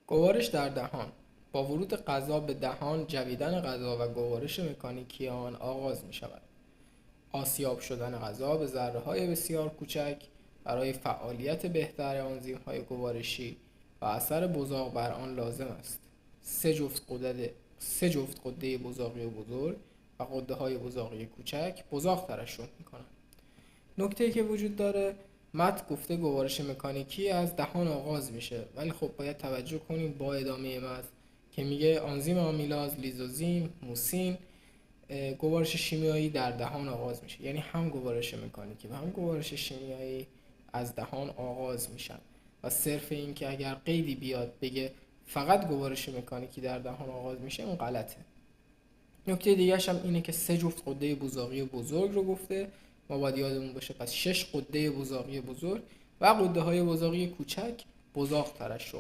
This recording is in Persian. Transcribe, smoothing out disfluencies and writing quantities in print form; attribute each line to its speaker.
Speaker 1: گوارش در دهان. با ورود غذا به دهان، جویدن غذا و گوارش مکانیکی آن آغاز می شود. آسیاب شدن غذا به ذره‌های بسیار کوچک برای فعالیت بهتر آنزیم‌های گوارشی و اثر بزاق بر آن لازم است. سه جفت غده بزاقی بزرگ و غده‌های بزاقی کوچک بزاق ترشح می‌کنند. نکته‌ای که وجود داره، متن گفته گوارش مکانیکی از دهان آغاز میشه، ولی خب باید توجه کنیم با ادامه متن که میگه آنزیم آمیلاز، لیزوزیم، موسین، گوارش شیمیایی در دهان آغاز میشه. یعنی هم گوارش مکانیکی و هم گوارش شیمیایی از دهان آغاز میشن و صرف این که اگر قیدی بیاد بگه فقط گوارش مکانیکی در دهان آغاز میشه اون غلطه. نکته دیگرش هم اینه که سه جفت قده بزاقی بزرگ رو گفته، ما باید یادمون باشه پس 6 قده بزاقی بزرگ و قده های بزاقی کوچک بزاق ترشح